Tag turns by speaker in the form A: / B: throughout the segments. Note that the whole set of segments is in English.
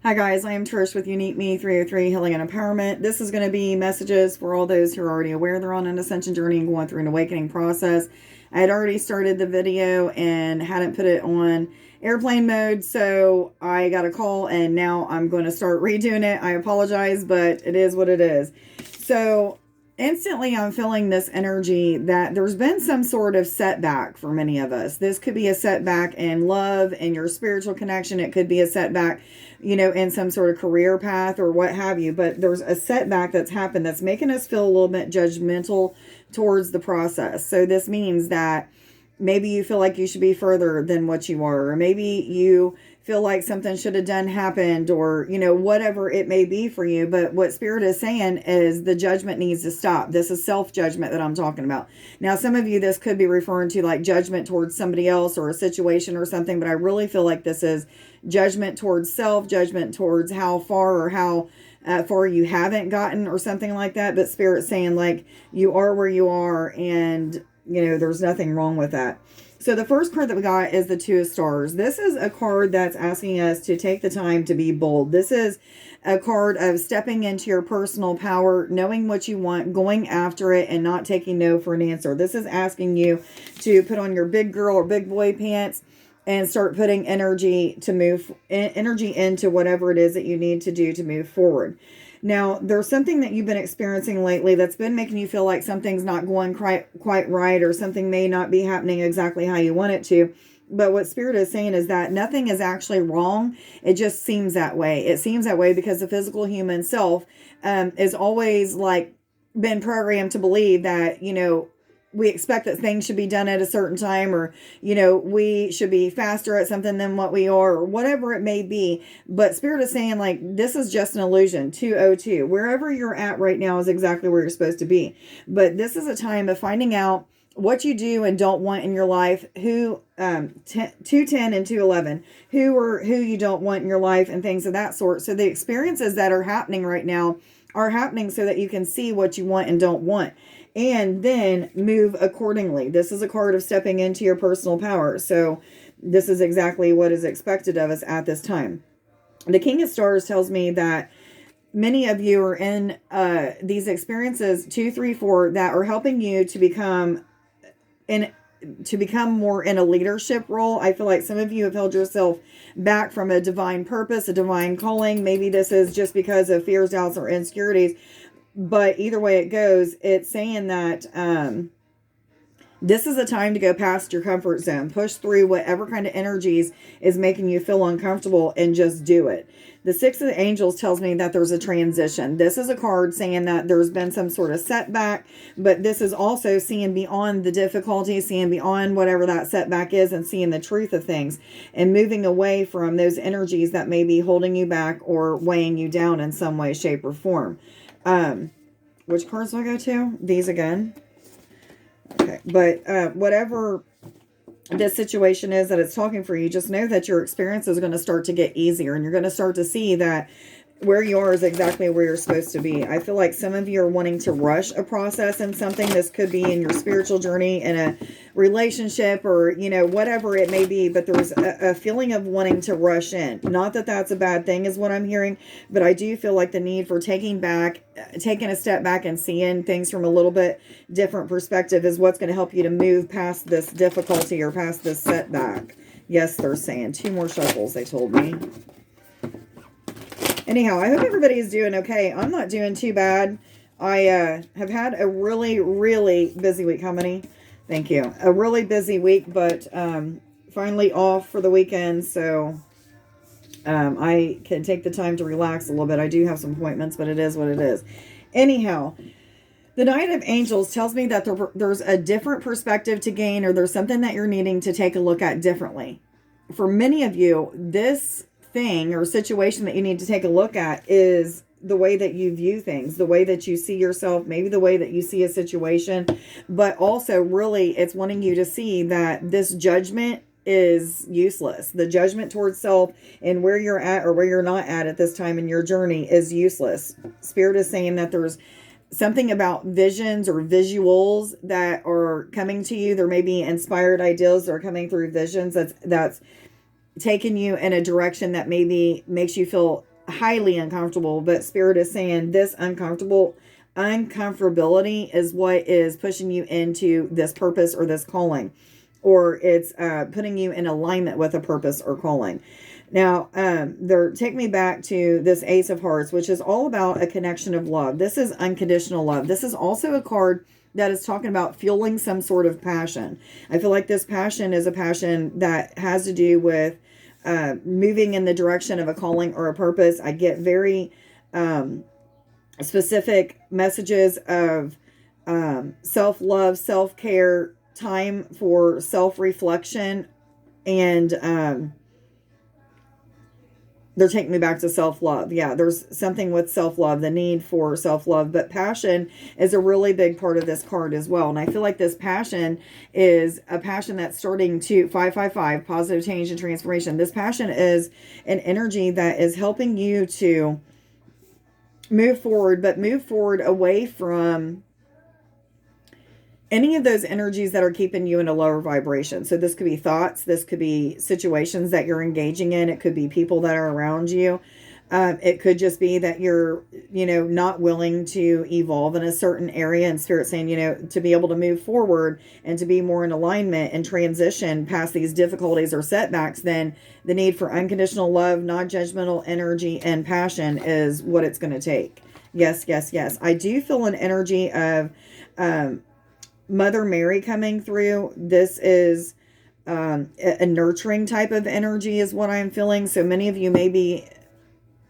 A: Hi guys, I am Trish with Unique Me 303 Healing and Empowerment. This is going to be messages for all those who are already aware they're on an ascension journey and going through an awakening process. I had already started the video and hadn't put it on airplane mode, so I got a call and now I'm going to start redoing it. I apologize, but it is what it is. So instantly I'm feeling this energy that there's been some sort of setback for many of us. This could be a setback in love and your spiritual connection. It could be a setback, in some sort of career path or what have you. But there's a setback that's happened that's making us feel a little bit judgmental towards the process. So this means that maybe you feel like you should be further than what you are, or maybe you feel like something should have done happened, or whatever it may be for you. But what Spirit is saying is the judgment needs to stop. This is self-judgment that I'm talking about. Now, some of you, this could be referring to like judgment towards somebody else or a situation or something, but I really feel like this is judgment towards self, judgment towards how far or how far you haven't gotten or something like that. But Spirit's saying like you are where you are, and there's nothing wrong with that. So the first card that we got is the Two of Stars. This is a card that's asking us to take the time to be bold. This is a card of stepping into your personal power, knowing what you want, going after it, and not taking no for an answer. This is asking you to put on your big girl or big boy pants and start putting energy into whatever it is that you need to do to move forward. Now, there's something that you've been experiencing lately that's been making you feel like something's not going quite right, or something may not be happening exactly how you want it to. But what Spirit is saying is that nothing is actually wrong. It just seems that way. It seems that way because the physical human self is always like been programmed to believe that, we expect that things should be done at a certain time, or, we should be faster at something than what we are, or whatever it may be. But Spirit is saying like, this is just an illusion. 202, wherever you're at right now is exactly where you're supposed to be. But this is a time of finding out what you do and don't want in your life, 210 and 211, who you don't want in your life, and things of that sort. So the experiences that are happening right now are happening so that you can see what you want and don't want, and then move accordingly. This is a card of stepping into your personal power. So this is exactly what is expected of us at this time. The King of Stars tells me that many of you are in these experiences, 2, 3, 4, that are helping you to become more in a leadership role. I feel like some of you have held yourself back from a divine purpose, a divine calling. Maybe this is just because of fears, doubts, or insecurities. But either way it goes, it's saying that this is a time to go past your comfort zone. Push through whatever kind of energies is making you feel uncomfortable and just do it. The Six of Angels tells me that there's a transition. This is a card saying that there's been some sort of setback, but this is also seeing beyond the difficulty, seeing beyond whatever that setback is, and seeing the truth of things, and moving away from those energies that may be holding you back or weighing you down in some way, shape, or form. Which cards do I go to? These again. Okay, but whatever this situation is that it's talking for you, just know that your experience is going to start to get easier, and you're going to start to see that where you are is exactly where you're supposed to be. I feel like some of you are wanting to rush a process in something. This could be in your spiritual journey, in a relationship, or, whatever it may be. But there's a feeling of wanting to rush in. Not that that's a bad thing is what I'm hearing, but I do feel like the need for taking a step back and seeing things from a little bit different perspective is what's going to help you to move past this difficulty or past this setback. Yes, they're saying 2 more shuffles, they told me. Anyhow, I hope everybody is doing okay. I'm not doing too bad. I have had a really, really busy week. How many? Thank you. A really busy week, but finally off for the weekend, so I can take the time to relax a little bit. I do have some appointments, but it is what it is. Anyhow, the Knight of Angels tells me that there's a different perspective to gain, or there's something that you're needing to take a look at differently. For many of you, this thing or situation that you need to take a look at is the way that you view things, the way that you see yourself, maybe the way that you see a situation, but also really it's wanting you to see that this judgment is useless. The judgment towards self and where you're at or where you're not at this time in your journey is useless. Spirit is saying that there's something about visions or visuals that are coming to you. There may be inspired ideas that are coming through visions that's taking you in a direction that maybe makes you feel highly uncomfortable, but Spirit is saying this uncomfortability is what is pushing you into this purpose or this calling, or it's putting you in alignment with a purpose or calling. Now, take me back to this Ace of Hearts, which is all about a connection of love. This is unconditional love. This is also a card that is talking about fueling some sort of passion. I feel like this passion is a passion that has to do with moving in the direction of a calling or a purpose. I get very specific messages of self-love, self-care, time for self-reflection, and they're taking me back to self-love. Yeah, there's something with self-love, the need for self-love, but passion is a really big part of this card as well. And I feel like this passion is a passion that's starting to 555, positive change and transformation. This passion is an energy that is helping you to move forward, but move forward away from any of those energies that are keeping you in a lower vibration. So this could be thoughts, this could be situations that you're engaging in, it could be people that are around you. It could just be that you're, not willing to evolve in a certain area, and Spirit saying, to be able to move forward and to be more in alignment and transition past these difficulties or setbacks, then the need for unconditional love, non-judgmental energy, and passion is what it's going to take. Yes, yes, yes. I do feel an energy of Mother Mary coming through. This is a nurturing type of energy is what I'm feeling. So many of you may be,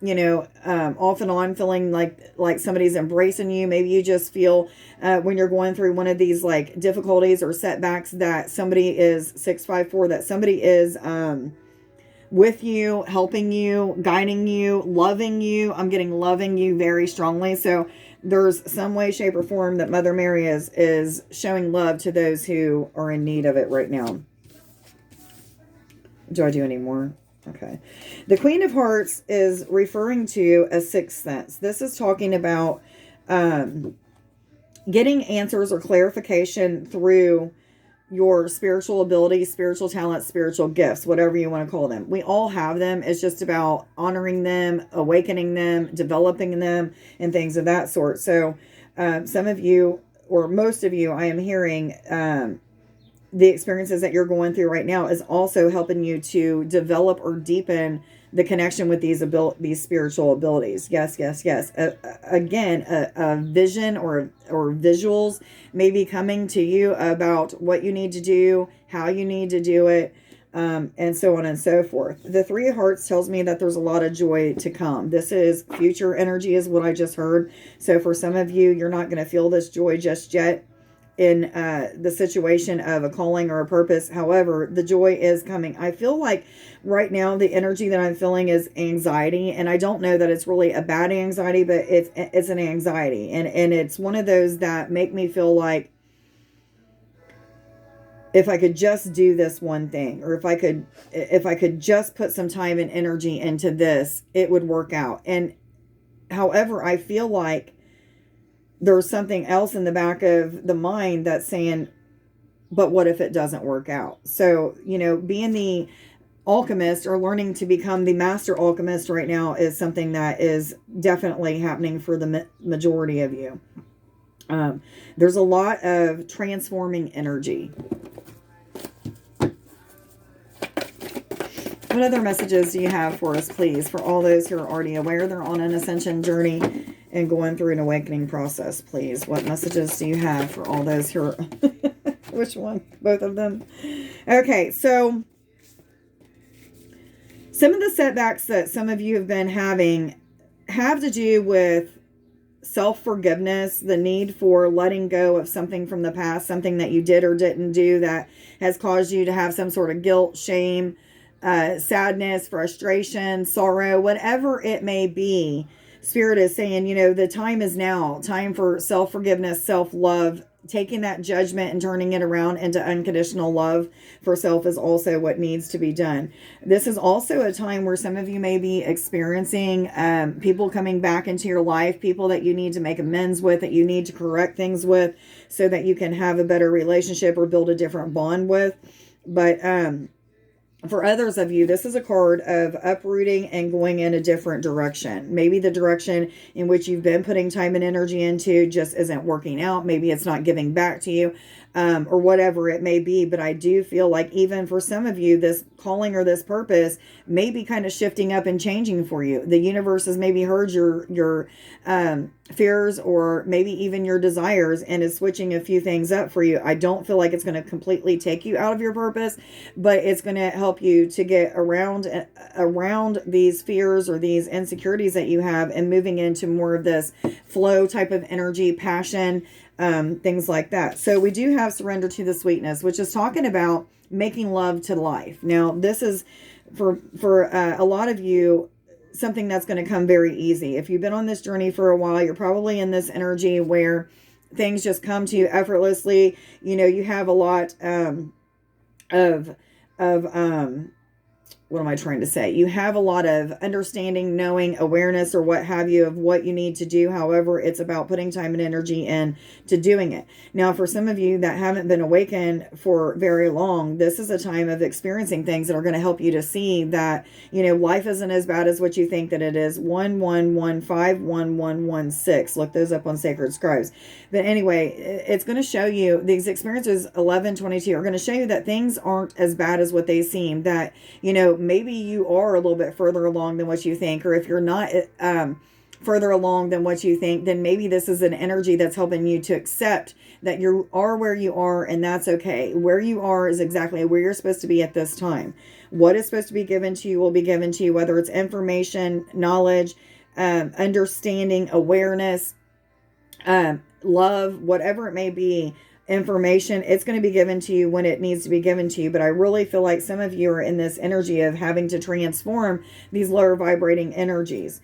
A: off and on feeling like somebody's embracing you. Maybe you just feel when you're going through one of these like difficulties or setbacks that somebody is 654, that somebody is with you, helping you, guiding you, loving you. I'm getting loving you very strongly. So there's some way, shape, or form that Mother Mary is showing love to those who are in need of it right now. Do I do any more? Okay. The Queen of Hearts is referring to a sixth sense. This is talking about getting answers or clarification through your spiritual abilities, spiritual talents, spiritual gifts, whatever you want to call them. We all have them. It's just about honoring them, awakening them, developing them, and things of that sort. So some of you, or most of you, I am hearing the experiences that you're going through right now is also helping you to develop or deepen the connection with these spiritual abilities. Yes, yes, yes. Again, a vision or visuals may be coming to you about what you need to do, how you need to do it, and so on and so forth. The Three of Hearts tells me that there's a lot of joy to come. This is future energy is what I just heard. So for some of you, you're not going to feel this joy just yet in the situation of a calling or a purpose. However, the joy is coming. I feel like right now the energy that I'm feeling is anxiety, and I don't know that it's really a bad anxiety, but it's an anxiety, and it's one of those that make me feel like if I could just do this one thing, or if I could just put some time and energy into this, it would work out. And however, I feel like there's something else in the back of the mind that's saying, but what if it doesn't work out? So, being the alchemist or learning to become the master alchemist right now is something that is definitely happening for the majority of you. There's a lot of transforming energy. What other messages do you have for us, please? For all those who are already aware they're on an ascension journey and going through an awakening process, please. What messages do you have for all those who are... Which one? Both of them? Okay, so some of the setbacks that some of you have been having have to do with self-forgiveness, the need for letting go of something from the past, something that you did or didn't do that has caused you to have some sort of guilt, shame, sadness, frustration, sorrow, whatever it may be. Spirit is saying, the time is now. Time for self-forgiveness, self-love. Taking that judgment and turning it around into unconditional love for self is also what needs to be done. This is also a time where some of you may be experiencing people coming back into your life, people that you need to make amends with, that you need to correct things with so that you can have a better relationship or build a different bond with. But For others of you, this is a card of uprooting and going in a different direction. Maybe the direction in which you've been putting time and energy into just isn't working out. Maybe it's not giving back to you, or whatever it may be. But I do feel like even for some of you, this calling or this purpose may be kind of shifting up and changing for you. The universe has maybe heard your fears, or maybe even your desires, and is switching a few things up for you. I don't feel like it's going to completely take you out of your purpose, but it's going to help you to get around these fears or these insecurities that you have, and moving into more of this flow type of energy, passion, things like that. So we do have surrender to the sweetness, which is talking about making love to life. Now, this is for a lot of you, something that's going to come very easy. If you've been on this journey for a while, you're probably in this energy where things just come to you effortlessly. You know, you have a lot of what am I trying to say? You have a lot of understanding, knowing, awareness, or what have you, of what you need to do. However, it's about putting time and energy in to doing it. Now, for some of you that haven't been awakened for very long, this is a time of experiencing things that are going to help you to see that, you know, life isn't as bad as what you think that it is. 11151116. Look those up on Sacred Scribes. But anyway, it's going to show you, these experiences 1122 are going to show you that things aren't as bad as what they seem. That, you know, maybe you are a little bit further along than what you think, or if you're not further along than what you think, then maybe this is an energy that's helping you to accept that you are where you are, and that's okay. Where you are is exactly where you're supposed to be at this time. What is supposed to be given to you will be given to you, whether it's information, knowledge, understanding, awareness, love, whatever it may be. Information, it's going to be given to you when it needs to be given to you. But I really feel like some of you are in this energy of having to transform these lower vibrating energies.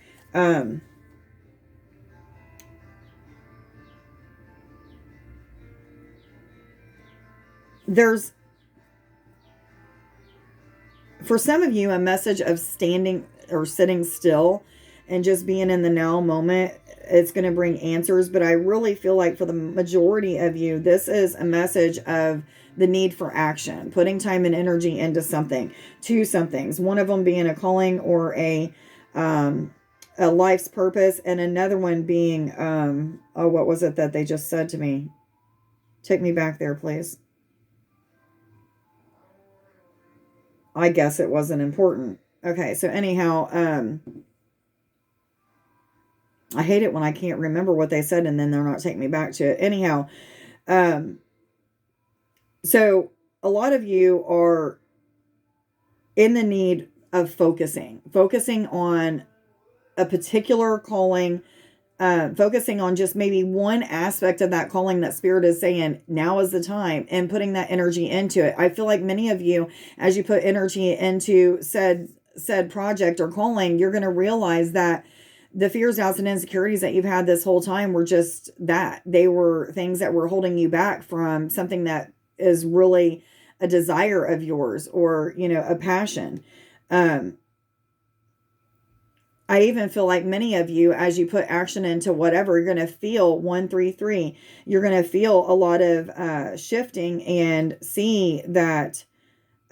A: There's, for some of you, a message of standing or sitting still and just being in the now moment. It's going to bring answers, but I really feel like for the majority of you, this is a message of the need for action, putting time and energy into something, two somethings. One of them being a calling or a life's purpose, and another one being, oh, what was it that they just said to me? Take me back there, please. I guess it wasn't important. Okay, so anyhow, I hate it when I can't remember what they said and then they're not taking me back to it. Anyhow, so a lot of you are in the need of focusing on a particular calling, focusing on just maybe one aspect of that calling that Spirit is saying, now is the time, and putting that energy into it. I feel like many of you, as you put energy into said project or calling, you're going to realize that the fears, doubts, and insecurities that you've had this whole time were just that. They were things that were holding you back from something that is really a desire of yours, or, you know, a passion. I even feel like many of you, as you put action into whatever, you're going to feel 133. You're going to feel a lot of shifting and see that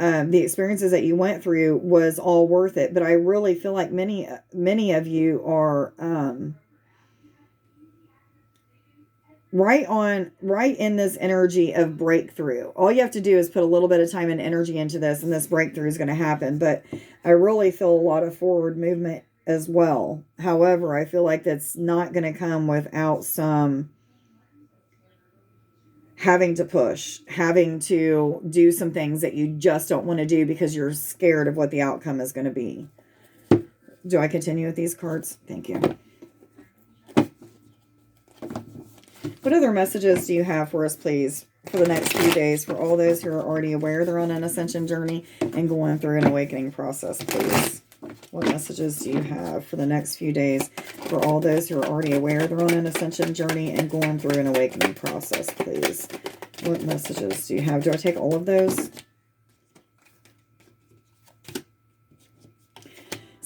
A: the experiences that you went through was all worth it. But I really feel like many of you are right in this energy of breakthrough. All you have to do is put a little bit of time and energy into this, and this breakthrough is going to happen. But I really feel a lot of forward movement as well. However, I feel like that's not going to come without some having to push, having to do some things that you just don't want to do because you're scared of what the outcome is going to be. Do I continue with these cards? Thank you. What other messages do you have for us, please, for the next few days, for all those who are already aware they're on an ascension journey and going through an awakening process, please? What messages do you have for the next few days for all those who are already aware they're on an ascension journey and going through an awakening process, please? What messages do you have? Do I take all of those?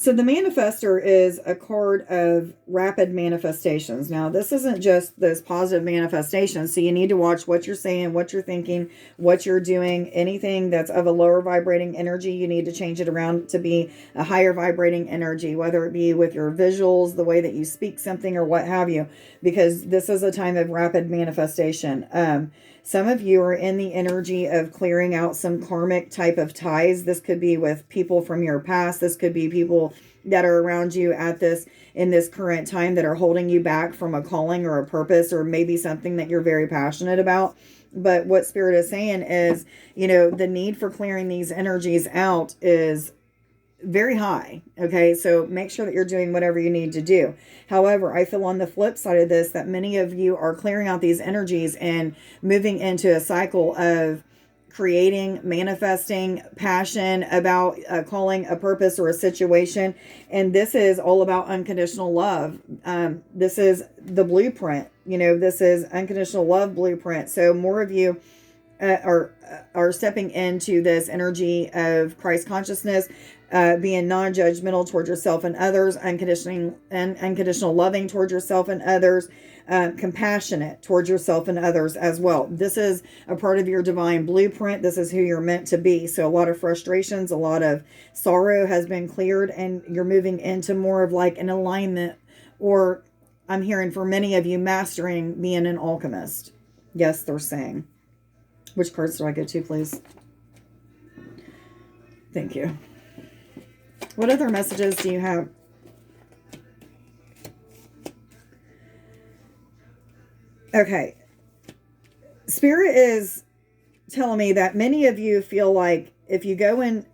A: So the manifester is a card of rapid manifestations. Now, this isn't just those positive manifestations. So you need to watch what you're saying, what you're thinking, what you're doing. Anything that's of a lower vibrating energy, you need to change it around to be a higher vibrating energy, whether it be with your visuals, the way that you speak something, or what have you, because this is a time of rapid manifestation. Some of you are in the energy of clearing out some karmic type of ties. This could be with people from your past. This could be people that are around you in this current time that are holding you back from a calling or a purpose, or maybe something that you're very passionate about. But what Spirit is saying is, the need for clearing these energies out is very high. Okay, so make sure that you're doing whatever you need to do. However, I feel on the flip side of this that many of you are clearing out these energies and moving into a cycle of creating, manifesting, passion about calling, a purpose, or a situation. And this is all about unconditional love. This is the blueprint. This is unconditional love blueprint. So more of you are stepping into this energy of Christ consciousness, being non-judgmental towards yourself and others, unconditional loving towards yourself and others, compassionate towards yourself and others as well. This is a part of your divine blueprint. This is who you're meant to be. So a lot of frustrations, a lot of sorrow has been cleared, and you're moving into more of like an alignment, or I'm hearing for many of you, mastering being an alchemist. Yes, they're saying. Which cards do I go to, please? Thank you. What other messages do you have? Okay. Spirit is telling me that many of you feel like if you go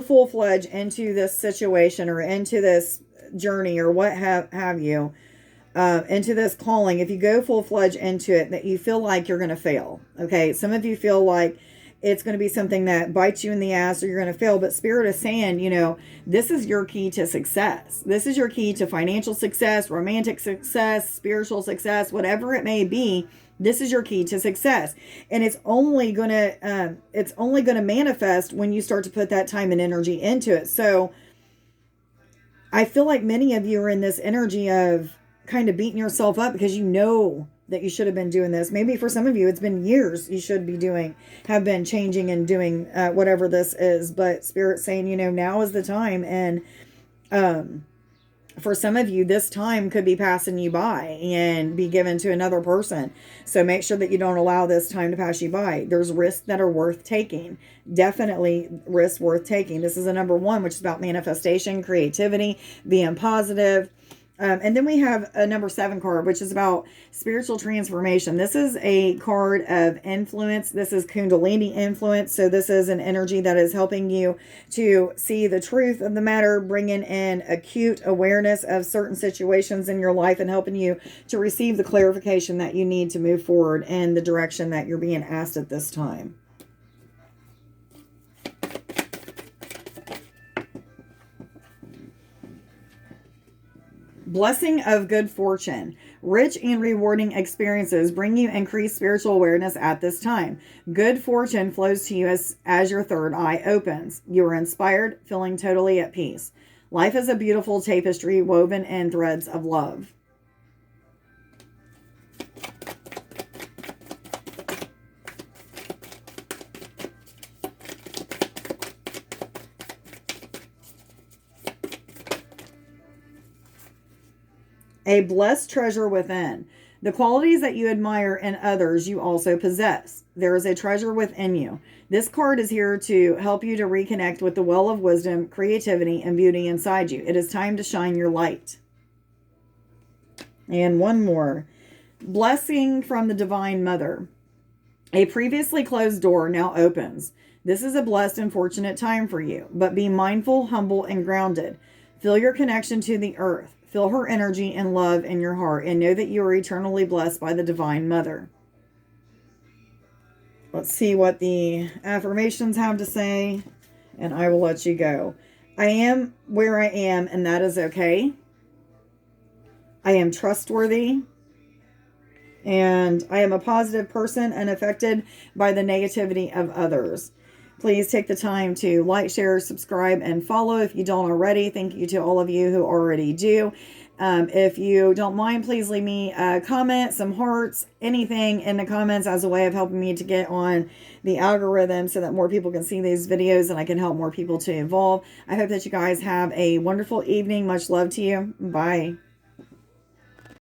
A: full-fledged into this situation or into this journey or what have you, into this calling, if you go full-fledged into it, that you feel like you're going to fail. Okay, some of you feel like it's going to be something that bites you in the ass, or you're going to fail. But Spirit is saying, this is your key to success. This is your key to financial success, romantic success, spiritual success, whatever it may be. This is your key to success, and it's only going to manifest when you start to put that time and energy into it. So I feel like many of you are in this energy of kind of beating yourself up because that you should have been doing this. Maybe for some of you, it's been years you should have been changing and doing whatever this is. But Spirit's saying, now is the time. And for some of you, this time could be passing you by and be given to another person. So make sure that you don't allow this time to pass you by. There's risks that are worth taking. Definitely risks worth taking. This is a number 1, which is about manifestation, creativity, being positive. And then we have a number 7 card, which is about spiritual transformation. This is a card of influence. This is Kundalini influence. So this is an energy that is helping you to see the truth of the matter, bringing in acute awareness of certain situations in your life, and helping you to receive the clarification that you need to move forward in the direction that you're being asked at this time. Blessing of good fortune. Rich and rewarding experiences bring you increased spiritual awareness at this time. Good fortune flows to you as your third eye opens. You are inspired, feeling totally at peace. Life is a beautiful tapestry woven in threads of love. A blessed treasure within. The qualities that you admire in others, you also possess. There is a treasure within you. This card is here to help you to reconnect with the well of wisdom, creativity, and beauty inside you. It is time to shine your light. And one more. Blessing from the Divine Mother. A previously closed door now opens. This is a blessed and fortunate time for you, but be mindful, humble, and grounded. Feel your connection to the earth. Feel her energy and love in your heart, and know that you are eternally blessed by the Divine Mother. Let's see what the affirmations have to say, and I will let you go. I am where I am, and that is okay. I am trustworthy, and I am a positive person unaffected by the negativity of others. Please take the time to like, share, subscribe, and follow if you don't already. Thank you to all of you who already do. If you don't mind, please leave me a comment, some hearts, anything in the comments as a way of helping me to get on the algorithm so that more people can see these videos and I can help more people to evolve. I hope that you guys have a wonderful evening. Much love to you. Bye.